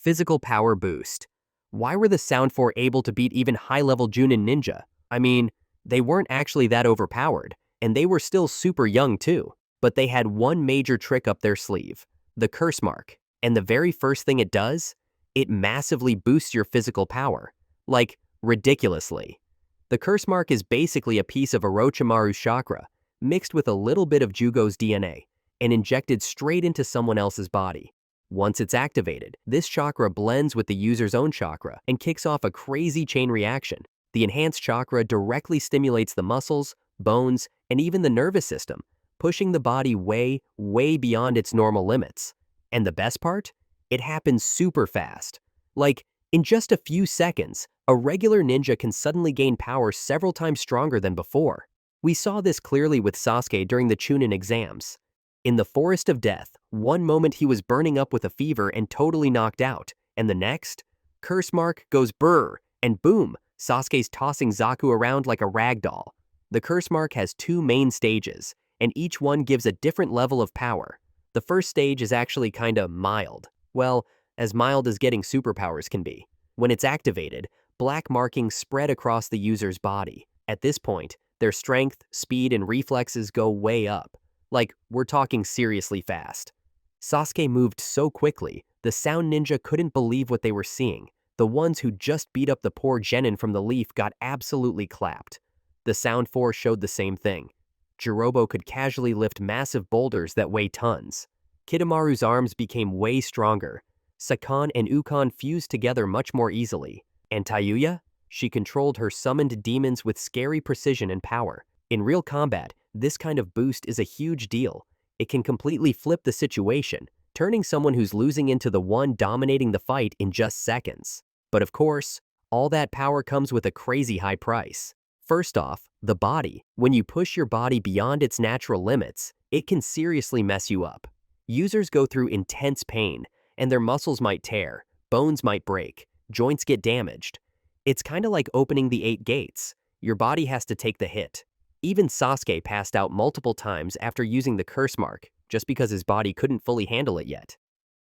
Physical power boost. Why were the Sound 4 able to beat even high-level Jounin ninja? I mean, they weren't actually that overpowered, and they were still super young too. But they had one major trick up their sleeve, the curse mark. And the very first thing it does, it massively boosts your physical power. Like, ridiculously. The curse mark is basically a piece of Orochimaru's chakra, mixed with a little bit of Jugo's DNA, and injected straight into someone else's body. Once it's activated, this chakra blends with the user's own chakra and kicks off a crazy chain reaction. The enhanced chakra directly stimulates the muscles, bones, and even the nervous system, pushing the body way, way beyond its normal limits. And the best part? It happens super fast. Like, in just a few seconds, a regular ninja can suddenly gain power several times stronger than before. We saw this clearly with Sasuke during the Chunin exams. In the Forest of Death, one moment he was burning up with a fever and totally knocked out, and the next, curse mark goes brrr, and boom, Sasuke's tossing Zaku around like a rag doll. The curse mark has two main stages, and each one gives a different level of power. The first stage is actually kinda mild. Well, as mild as getting superpowers can be. When it's activated, black markings spread across the user's body. At this point, their strength, speed, and reflexes go way up. Like, we're talking seriously fast. Sasuke moved so quickly, the Sound Ninja couldn't believe what they were seeing. The ones who just beat up the poor Genin from the leaf got absolutely clapped. The Sound 4 showed the same thing. Jirobo could casually lift massive boulders that weigh tons. Kidomaru's arms became way stronger. Sakan and Ukon fused together much more easily. And Tayuya? She controlled her summoned demons with scary precision and power. In real combat, this kind of boost is a huge deal. It can completely flip the situation, turning someone who's losing into the one dominating the fight in just seconds. But of course, all that power comes with a crazy high price. First off, the body. When you push your body beyond its natural limits, it can seriously mess you up. Users go through intense pain, and their muscles might tear, bones might break, joints get damaged. It's kinda like opening the 8 gates. Your body has to take the hit. Even Sasuke passed out multiple times after using the curse mark, just because his body couldn't fully handle it yet.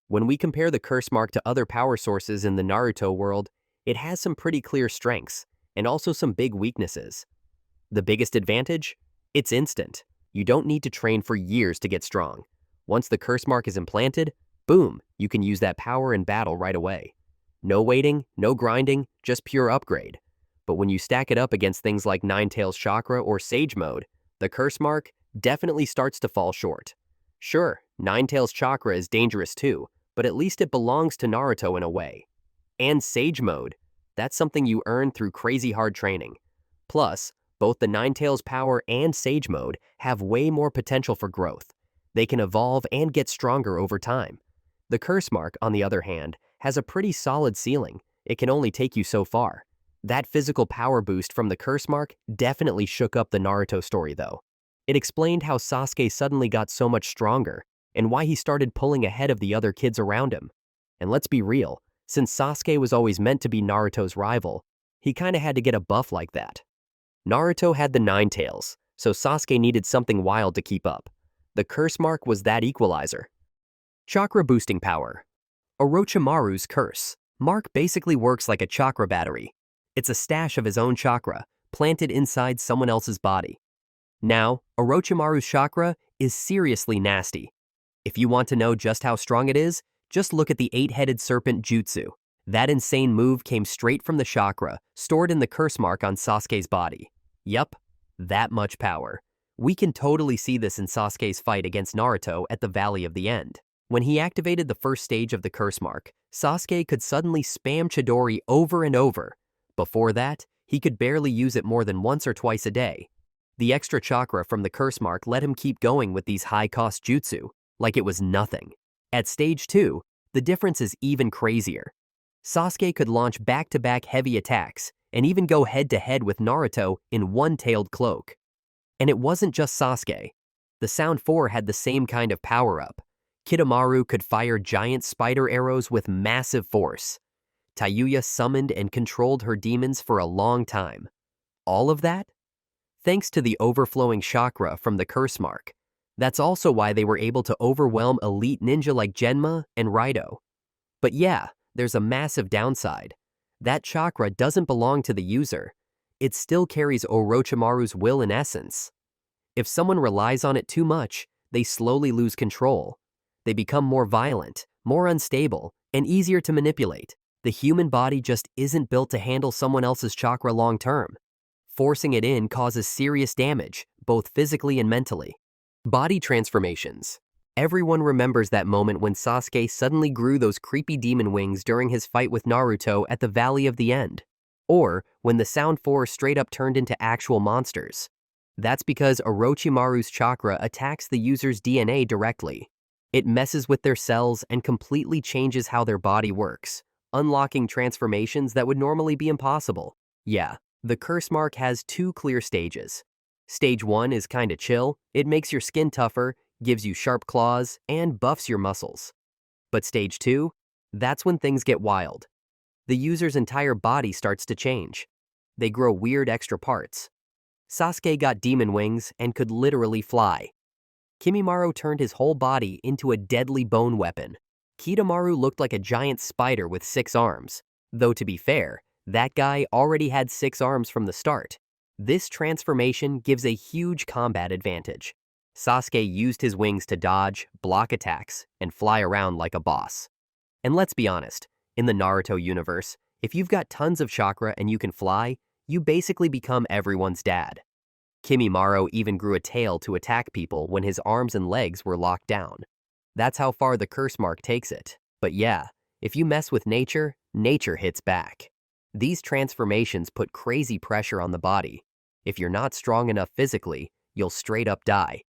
When we compare the curse mark to other power sources in the Naruto world, it has some pretty clear strengths, and also some big weaknesses. The biggest advantage? It's instant. You don't need to train for years to get strong. Once the curse mark is implanted, boom, you can use that power in battle right away. No waiting, no grinding, just pure upgrade. But when you stack it up against things like Ninetales Chakra or Sage Mode, the curse mark definitely starts to fall short. Sure, Ninetales Chakra is dangerous too, but at least it belongs to Naruto in a way. And Sage Mode, that's something you earn through crazy hard training. Plus, both the Ninetales Power and Sage Mode have way more potential for growth. They can evolve and get stronger over time. The curse mark, on the other hand, has a pretty solid ceiling. It can only take you so far. That physical power boost from the curse mark definitely shook up the Naruto story though. It explained how Sasuke suddenly got so much stronger, and why he started pulling ahead of the other kids around him. And let's be real, since Sasuke was always meant to be Naruto's rival, he kinda had to get a buff like that. Naruto had the Ninetales, so Sasuke needed something wild to keep up. The curse mark was that equalizer. Chakra boosting power. Orochimaru's curse mark basically works like a chakra battery. It's a stash of his own chakra, planted inside someone else's body. Now, Orochimaru's chakra is seriously nasty. If you want to know just how strong it is, just look at the 8-headed serpent jutsu. That insane move came straight from the chakra, stored in the curse mark on Sasuke's body. Yup, that much power. We can totally see this in Sasuke's fight against Naruto at the Valley of the End. When he activated the first stage of the curse mark, Sasuke could suddenly spam Chidori over and over. Before that, he could barely use it more than once or twice a day. The extra chakra from the curse mark let him keep going with these high-cost jutsu, like it was nothing. At stage 2, the difference is even crazier. Sasuke could launch back-to-back heavy attacks, and even go head-to-head with Naruto in one-tailed cloak. And it wasn't just Sasuke. The Sound 4 had the same kind of power-up. Kidomaru could fire giant spider arrows with massive force. Tayuya summoned and controlled her demons for a long time. All of that? Thanks to the overflowing chakra from the curse mark. That's also why they were able to overwhelm elite ninja like Genma and Raido. But yeah, there's a massive downside. That chakra doesn't belong to the user. It still carries Orochimaru's will and essence. If someone relies on it too much, they slowly lose control. They become more violent, more unstable, and easier to manipulate. The human body just isn't built to handle someone else's chakra long term. Forcing it in causes serious damage, both physically and mentally. Body transformations. Everyone remembers that moment when Sasuke suddenly grew those creepy demon wings during his fight with Naruto at the Valley of the End. Or when the Sound Four straight up turned into actual monsters. That's because Orochimaru's chakra attacks the user's DNA directly. It messes with their cells and completely changes how their body works, unlocking transformations that would normally be impossible. Yeah, the curse mark has two clear stages. Stage 1 is kinda chill. It makes your skin tougher, gives you sharp claws, and buffs your muscles. But stage 2? That's when things get wild. The user's entire body starts to change. They grow weird extra parts. Sasuke got demon wings and could literally fly. Kimimaro turned his whole body into a deadly bone weapon. Kidomaru looked like a giant spider with 6 arms. Though to be fair, that guy already had 6 arms from the start. This transformation gives a huge combat advantage. Sasuke used his wings to dodge, block attacks, and fly around like a boss. And let's be honest, in the Naruto universe, if you've got tons of chakra and you can fly, you basically become everyone's dad. Kimimaro even grew a tail to attack people when his arms and legs were locked down. That's how far the curse mark takes it. But yeah, if you mess with nature, nature hits back. These transformations put crazy pressure on the body. If you're not strong enough physically, you'll straight up die.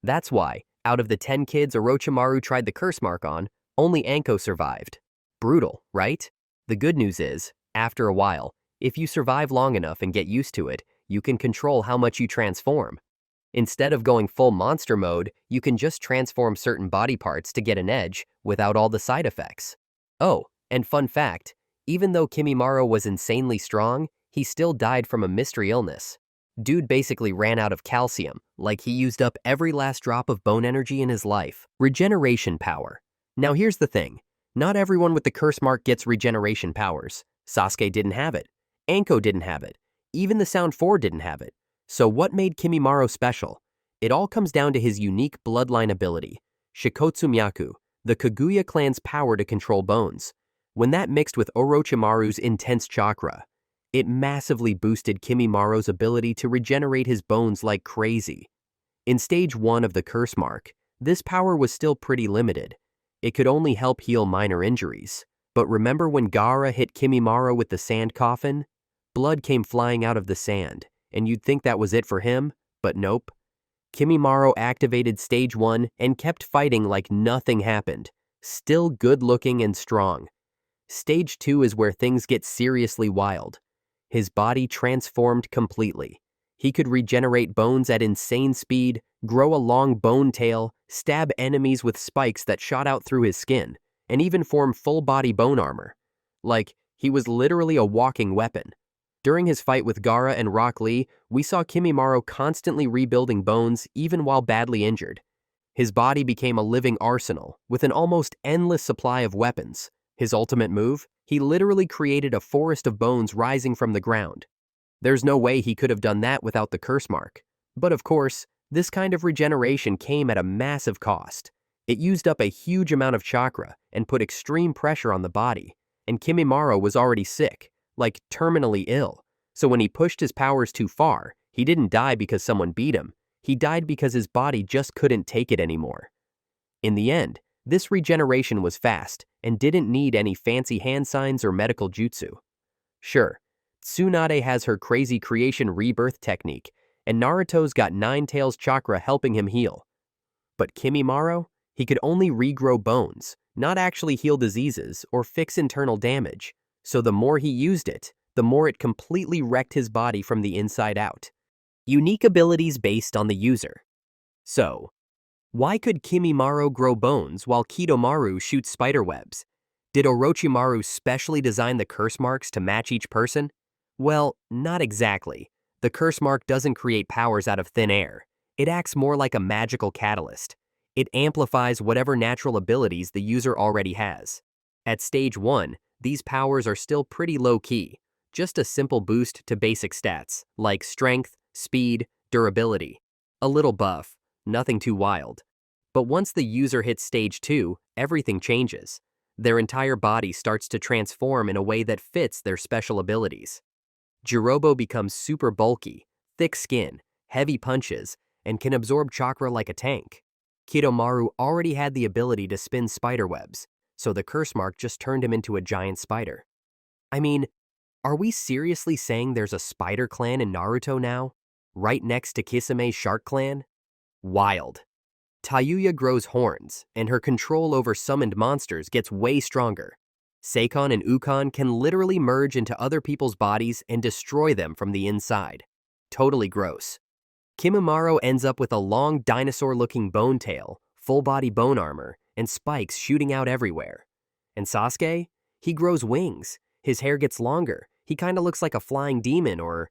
That's why, out of the 10 kids Orochimaru tried the curse mark on, only Anko survived. Brutal, right? The good news is, after a while, if you survive long enough and get used to it, you can control how much you transform. Instead of going full monster mode, you can just transform certain body parts to get an edge without all the side effects. Oh, and fun fact, even though Kimimaro was insanely strong, he still died from a mystery illness. Dude basically ran out of calcium, like he used up every last drop of bone energy in his life. Regeneration power. Now here's the thing. Not everyone with the curse mark gets regeneration powers. Sasuke didn't have it. Anko didn't have it. Even the Sound 4 didn't have it. So what made Kimimaro special? It all comes down to his unique bloodline ability, Shikotsumyaku, the Kaguya clan's power to control bones. When that mixed with Orochimaru's intense chakra, it massively boosted Kimimaro's ability to regenerate his bones like crazy. In stage 1 of the curse mark, this power was still pretty limited. It could only help heal minor injuries. But remember when Gaara hit Kimimaro with the sand coffin? Blood came flying out of the sand, and you'd think that was it for him, but nope. Kimimaro activated stage 1 and kept fighting like nothing happened, still good-looking and strong. Stage 2 is where things get seriously wild. His body transformed completely. He could regenerate bones at insane speed, grow a long bone tail, stab enemies with spikes that shot out through his skin, and even form full-body bone armor. Like, he was literally a walking weapon. During his fight with Gaara and Rock Lee, we saw Kimimaro constantly rebuilding bones even while badly injured. His body became a living arsenal, with an almost endless supply of weapons. His ultimate move? He literally created a forest of bones rising from the ground. There's no way he could have done that without the curse mark. But of course, this kind of regeneration came at a massive cost. It used up a huge amount of chakra and put extreme pressure on the body, and Kimimaro was already sick, like terminally ill. So when he pushed his powers too far, he didn't die because someone beat him. He died because his body just couldn't take it anymore. In the end, this regeneration was fast and didn't need any fancy hand signs or medical jutsu. Sure, Tsunade has her crazy creation rebirth technique, and Naruto's got Nine Tails chakra helping him heal. But Kimimaro? He could only regrow bones, not actually heal diseases or fix internal damage. So the more he used it, the more it completely wrecked his body from the inside out. Unique abilities based on the user. So, why could Kimimaro grow bones while Kidomaru shoots spiderwebs? Did Orochimaru specially design the curse marks to match each person? Well, not exactly. The curse mark doesn't create powers out of thin air. It acts more like a magical catalyst. It amplifies whatever natural abilities the user already has. At stage 1, these powers are still pretty low-key, just a simple boost to basic stats, like strength, speed, durability. A little buff, nothing too wild. But once the user hits stage 2, everything changes. Their entire body starts to transform in a way that fits their special abilities. Jirobo becomes super bulky, thick skin, heavy punches, and can absorb chakra like a tank. Kidomaru already had the ability to spin spiderwebs, so the curse mark just turned him into a giant spider. I mean, are we seriously saying there's a spider clan in Naruto now? Right next to Kisame's shark clan? Wild. Tayuya grows horns, and her control over summoned monsters gets way stronger. Seikon and Ukon can literally merge into other people's bodies and destroy them from the inside. Totally gross. Kimimaro ends up with a long dinosaur-looking bone tail, full-body bone armor, and spikes shooting out everywhere. And Sasuke? He grows wings. His hair gets longer. He kinda looks like a flying demon or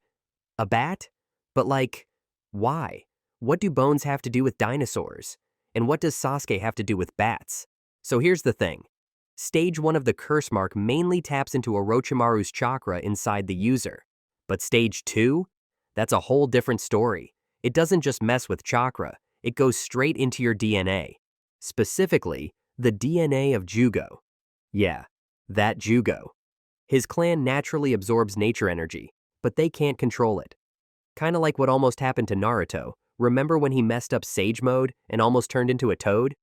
a bat? But like, why? What do bones have to do with dinosaurs? And what does Sasuke have to do with bats? So here's the thing. Stage 1 of the curse mark mainly taps into Orochimaru's chakra inside the user. But stage 2? That's a whole different story. It doesn't just mess with chakra, it goes straight into your DNA. Specifically, the DNA of Jugo. Yeah, that Jugo. His clan naturally absorbs nature energy, but they can't control it. Kinda like what almost happened to Naruto. Remember when he messed up Sage Mode and almost turned into a toad?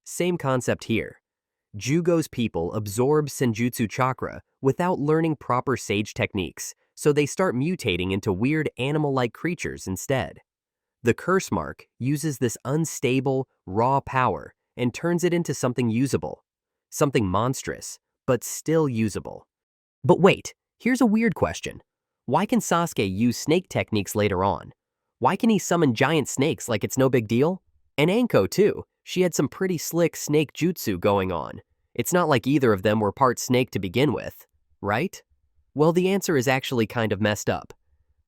Same concept here. Jugo's people absorb Senjutsu chakra without learning proper sage techniques, so they start mutating into weird animal-like creatures instead. The curse mark uses this unstable, raw power and turns it into something usable. Something monstrous, but still usable. But wait, here's a weird question. Why can Sasuke use snake techniques later on? Why can he summon giant snakes like it's no big deal? And Anko too, she had some pretty slick snake jutsu going on. It's not like either of them were part snake to begin with, right? Well, the answer is actually kind of messed up.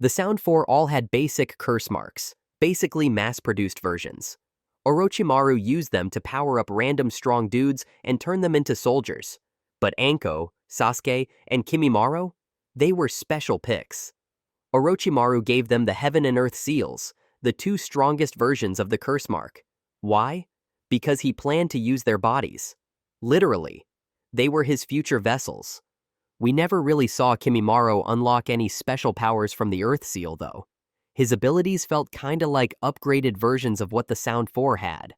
The Sound 4 all had basic curse marks, basically mass-produced versions. Orochimaru used them to power up random strong dudes and turn them into soldiers. But Anko, Sasuke, and Kimimaro? They were special picks. Orochimaru gave them the Heaven and Earth seals, the two strongest versions of the curse mark. Why? Because he planned to use their bodies. Literally. They were his future vessels. We never really saw Kimimaro unlock any special powers from the Earth seal, though. His abilities felt kinda like upgraded versions of what the Sound 4 had.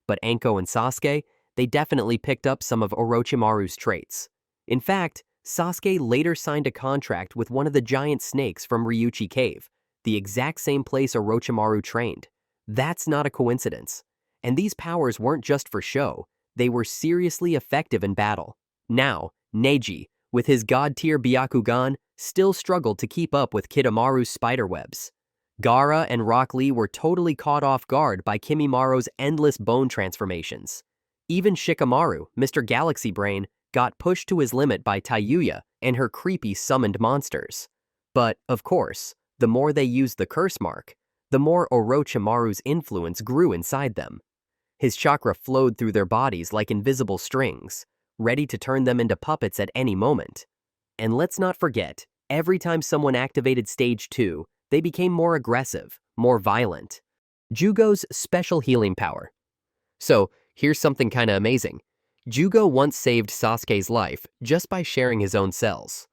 But Anko and Sasuke, they definitely picked up some of Orochimaru's traits. In fact, Sasuke later signed a contract with one of the giant snakes from Ryuchi Cave, the exact same place Orochimaru trained. That's not a coincidence. And these powers weren't just for show, they were seriously effective in battle. Now, Neji, with his god-tier Byakugan, still struggled to keep up with Kidomaru's spiderwebs. Gaara and Rock Lee were totally caught off guard by Kimimaro's endless bone transformations. Even Shikamaru, Mr. Galaxy Brain, got pushed to his limit by Tayuya and her creepy summoned monsters. But, of course, the more they used the curse mark, the more Orochimaru's influence grew inside them. His chakra flowed through their bodies like invisible strings, ready to turn them into puppets at any moment. And let's not forget, every time someone activated Stage 2, they became more aggressive, more violent. Jugo's special healing power. So, here's something kinda amazing. Jugo once saved Sasuke's life just by sharing his own cells.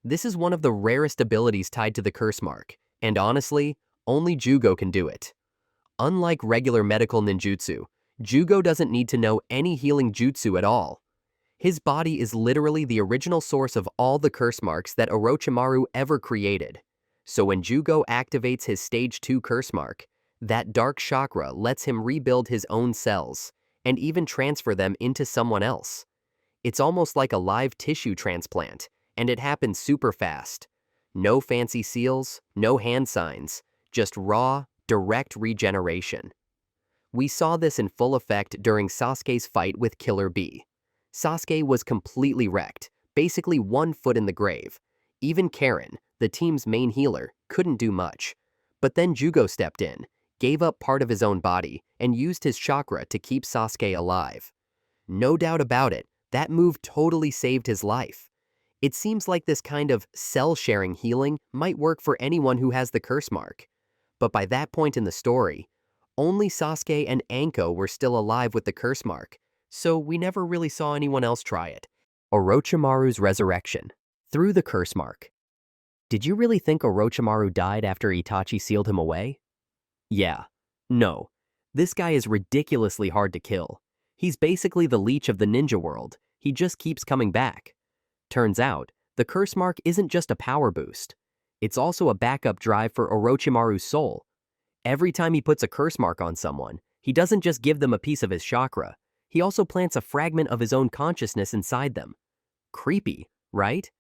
This is one of the rarest abilities tied to the curse mark, and honestly, only Jugo can do it. Unlike regular medical ninjutsu, Jugo doesn't need to know any healing jutsu at all. His body is literally the original source of all the curse marks that Orochimaru ever created. So when Jugo activates his Stage 2 curse mark, that dark chakra lets him rebuild his own cells, and even transfer them into someone else. It's almost like a live tissue transplant, and it happens super fast. No fancy seals, no hand signs, just raw, direct regeneration. We saw this in full effect during Sasuke's fight with Killer Bee. Sasuke was completely wrecked, basically 1 foot in the grave. Even Karen, the team's main healer, couldn't do much. But then Jugo stepped in, gave up part of his own body, and used his chakra to keep Sasuke alive. No doubt about it, That move totally saved his life. It seems like this kind of cell-sharing healing might work for anyone who has the curse mark. But by that point in the story, only Sasuke and Anko were still alive with the curse mark, so we never really saw anyone else try it. Orochimaru's resurrection. Through the curse mark. Did you really think Orochimaru died after Itachi sealed him away? Yeah. No. This guy is ridiculously hard to kill. He's basically the leech of the ninja world. He just keeps coming back. Turns out, the curse mark isn't just a power boost. It's also a backup drive for Orochimaru's soul. Every time he puts a curse mark on someone, he doesn't just give them a piece of his chakra. He also plants a fragment of his own consciousness inside them. Creepy, right?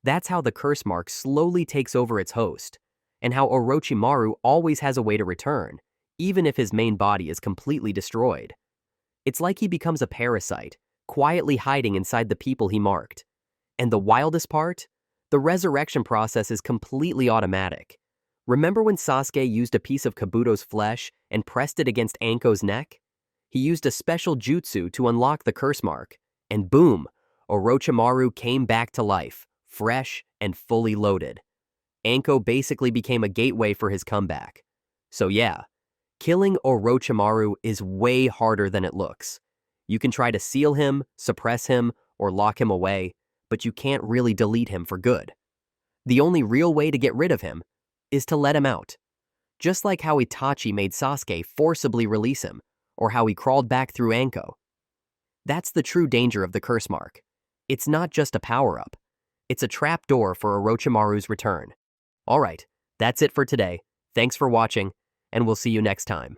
That's how the curse mark slowly takes over its host, and how Orochimaru always has a way to return, even if his main body is completely destroyed. It's like he becomes a parasite, quietly hiding inside the people he marked. And the wildest part? The resurrection process is completely automatic. Remember when Sasuke used a piece of Kabuto's flesh and pressed it against Anko's neck? He used a special jutsu to unlock the curse mark, and boom, Orochimaru came back to life, fresh and fully loaded. Anko basically became a gateway for his comeback. So yeah, killing Orochimaru is way harder than it looks. You can try to seal him, suppress him, or lock him away, but you can't really delete him for good. The only real way to get rid of him is to let him out. Just like how Itachi made Sasuke forcibly release him, or how he crawled back through Anko. That's the true danger of the curse mark. It's not just a power-up. It's a trapdoor for Orochimaru's return. Alright, that's it for today. Thanks for watching, and we'll see you next time.